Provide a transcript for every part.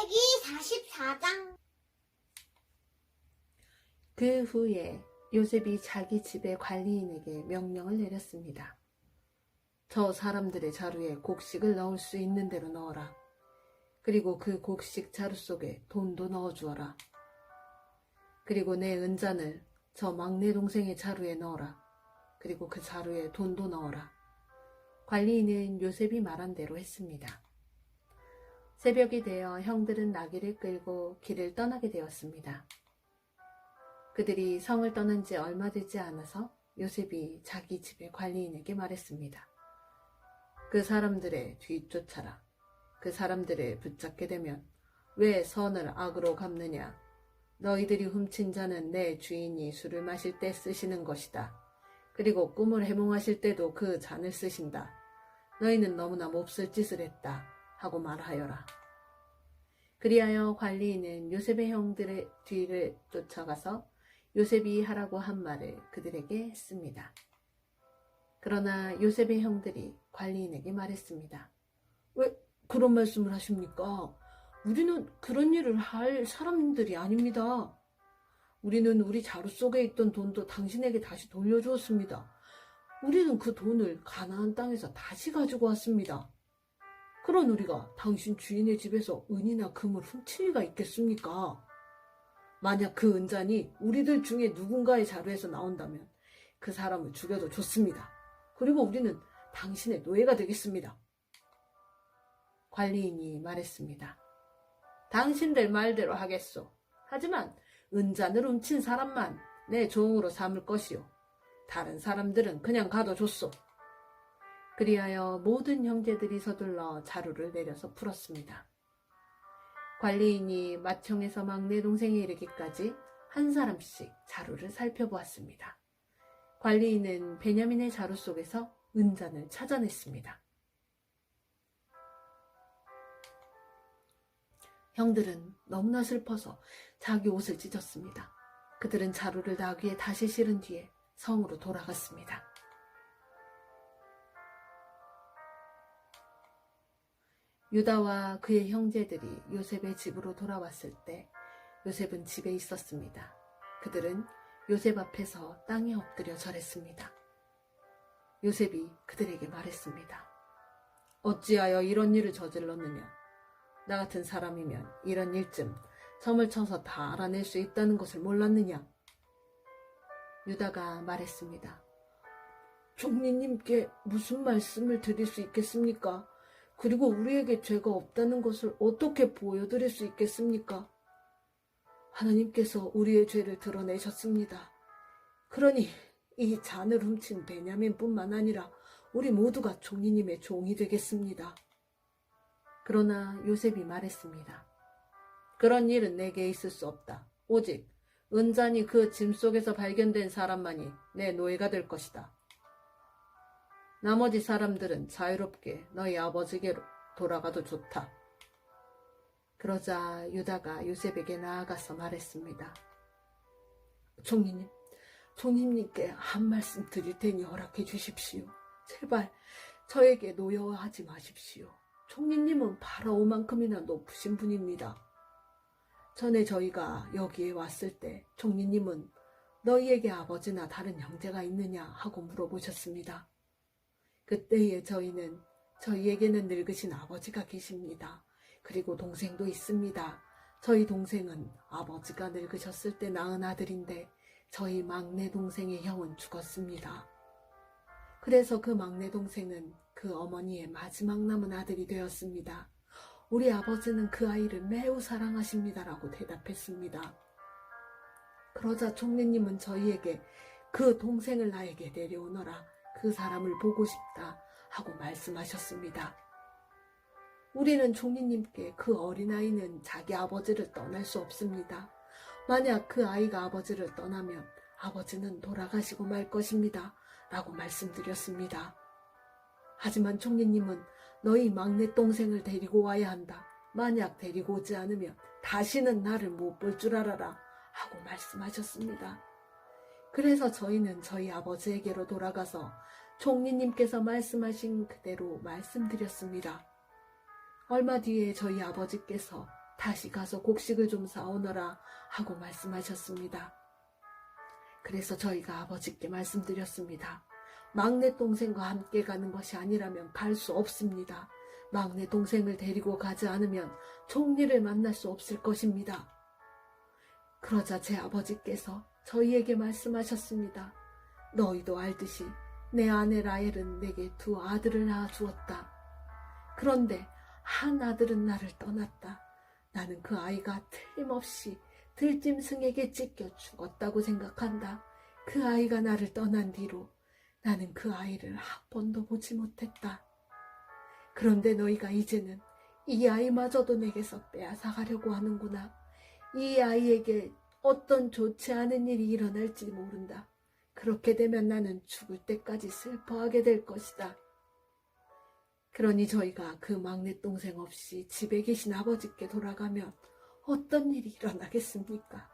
창세기 44장. 그 후에 요셉이 자기 집의 관리인에게 명령을 내렸습니다. 저 사람들의 자루에 곡식을 넣을 수 있는 대로 넣어라. 그리고 그 곡식 자루 속에 돈도 넣어주어라. 그리고 내 은잔을 저 막내 동생의 자루에 넣어라. 그리고 그 자루에 돈도 넣어라. 관리인은 요셉이 말한 대로 했습니다. 새벽이 되어 형들은 나귀를 끌고 길을 떠나게 되었습니다. 그들이 성을 떠난 지 얼마 되지 않아서 요셉이 자기 집의 관리인에게 말했습니다. 그 사람들의 뒤쫓아라. 그 사람들을 붙잡게 되면 왜 선을 악으로 갚느냐. 너희들이 훔친 자는 내 주인이 술을 마실 때 쓰시는 것이다. 그리고 꿈을 해몽하실 때도 그 잔을 쓰신다. 너희는 너무나 몹쓸 짓을 했다 하고 말하여라. 그리하여 관리인은 요셉의 형들의 뒤를 쫓아가서 요셉이 하라고 한 말을 그들에게 했습니다. 그러나 요셉의 형들이 관리인에게 말했습니다. 왜 그런 말씀을 하십니까? 우리는 그런 일을 할 사람들이 아닙니다. 우리는 우리 자루 속에 있던 돈도 당신에게 다시 돌려주었습니다. 우리는 그 돈을 가나안 땅에서 다시 가지고 왔습니다. 그런 우리가 당신 주인의 집에서 은이나 금을 훔칠 리가 있겠습니까? 만약 그 은잔이 우리들 중에 누군가의 자루에서 나온다면 그 사람을 죽여도 좋습니다. 그리고 우리는 당신의 노예가 되겠습니다. 관리인이 말했습니다. 당신들 말대로 하겠소. 하지만 은잔을 훔친 사람만 내 종으로 삼을 것이요. 다른 사람들은 그냥 가도 좋소. 그리하여 모든 형제들이 서둘러 자루를 내려서 풀었습니다. 관리인이 맏형에서 막내 동생에 이르기까지 한 사람씩 자루를 살펴보았습니다. 관리인은 베냐민의 자루 속에서 은잔을 찾아냈습니다. 형들은 너무나 슬퍼서 자기 옷을 찢었습니다. 그들은 자루를 나귀에 다시 실은 뒤에 성으로 돌아갔습니다. 유다와 그의 형제들이 요셉의 집으로 돌아왔을 때 요셉은 집에 있었습니다. 그들은 요셉 앞에서 땅에 엎드려 절했습니다. 요셉이 그들에게 말했습니다. 어찌하여 이런 일을 저질렀느냐? 나 같은 사람이면 이런 일쯤 점을 쳐서 다 알아낼 수 있다는 것을 몰랐느냐? 유다가 말했습니다. 총리님께 무슨 말씀을 드릴 수 있겠습니까? 그리고 우리에게 죄가 없다는 것을 어떻게 보여드릴 수 있겠습니까? 하나님께서 우리의 죄를 드러내셨습니다. 그러니 이 잔을 훔친 베냐민뿐만 아니라 우리 모두가 총리님의 종이 되겠습니다. 그러나 요셉이 말했습니다. 그런 일은 내게 있을 수 없다. 오직 은잔이 그 짐 속에서 발견된 사람만이 내 노예가 될 것이다. 나머지 사람들은 자유롭게 너희 아버지께로 돌아가도 좋다. 그러자 유다가 요셉에게 나아가서 말했습니다. 총리님께 한 말씀 드릴 테니 허락해 주십시오. 제발 저에게 노여워하지 마십시오. 총리님은 파라오만큼이나 높으신 분입니다. 전에 저희가 여기에 왔을 때 총리님은 너희에게 아버지나 다른 형제가 있느냐 하고 물어보셨습니다. 그때에 저희에게는 늙으신 아버지가 계십니다. 그리고 동생도 있습니다. 저희 동생은 아버지가 늙으셨을 때 낳은 아들인데 저희 막내 동생의 형은 죽었습니다. 그래서 그 막내 동생은 그 어머니의 마지막 남은 아들이 되었습니다. 우리 아버지는 그 아이를 매우 사랑하십니다라고 대답했습니다. 그러자 총리님은 저희에게 그 동생을 나에게 데려오너라. 그 사람을 보고 싶다 하고 말씀하셨습니다. 우리는 총리님께 그 어린아이는 자기 아버지를 떠날 수 없습니다. 만약 그 아이가 아버지를 떠나면 아버지는 돌아가시고 말 것입니다. 라고 말씀드렸습니다. 하지만 총리님은 너희 막내 동생을 데리고 와야 한다. 만약 데리고 오지 않으면 다시는 나를 못 볼 줄 알아라. 하고 말씀하셨습니다. 그래서 저희는 저희 아버지에게로 돌아가서 총리님께서 말씀하신 그대로 말씀드렸습니다. 얼마 뒤에 저희 아버지께서 다시 가서 곡식을 좀 사오너라 하고 말씀하셨습니다. 그래서 저희가 아버지께 말씀드렸습니다. 막내 동생과 함께 가는 것이 아니라면 갈 수 없습니다. 막내 동생을 데리고 가지 않으면 총리를 만날 수 없을 것입니다. 그러자 제 아버지께서 저희에게 말씀하셨습니다. 너희도 알듯이 내 아내 라헬은 내게 두 아들을 낳아주었다. 그런데 한 아들은 나를 떠났다. 나는 그 아이가 틀림없이 들짐승에게 찢겨 죽었다고 생각한다. 그 아이가 나를 떠난 뒤로 나는 그 아이를 한 번도 보지 못했다. 그런데 너희가 이제는 이 아이마저도 내게서 빼앗아가려고 하는구나. 이 아이에게 어떤 좋지 않은 일이 일어날지 모른다. 그렇게 되면 나는 죽을 때까지 슬퍼하게 될 것이다. 그러니 저희가 그 막내 동생 없이 집에 계신 아버지께 돌아가면 어떤 일이 일어나겠습니까?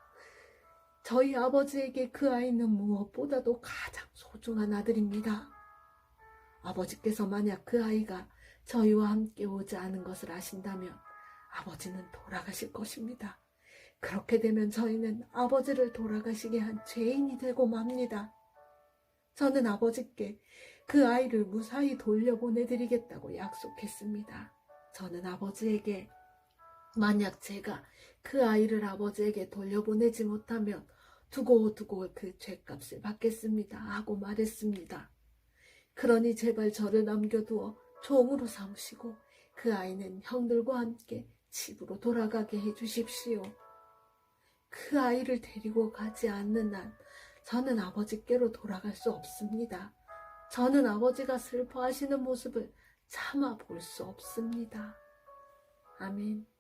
저희 아버지에게 그 아이는 무엇보다도 가장 소중한 아들입니다. 아버지께서 만약 그 아이가 저희와 함께 오지 않은 것을 아신다면 아버지는 돌아가실 것입니다. 그렇게 되면 저희는 아버지를 돌아가시게 한 죄인이 되고 맙니다. 저는 아버지께 그 아이를 무사히 돌려보내드리겠다고 약속했습니다. 저는 아버지에게 만약 제가 그 아이를 아버지에게 돌려보내지 못하면 두고두고 그 죄값을 받겠습니다 하고 말했습니다. 그러니 제발 저를 남겨두어 종으로 삼으시고 그 아이는 형들과 함께 집으로 돌아가게 해주십시오. 그 아이를 데리고 가지 않는 한 저는 아버지께로 돌아갈 수 없습니다. 저는 아버지가 슬퍼하시는 모습을 차마 볼 수 없습니다. 아멘.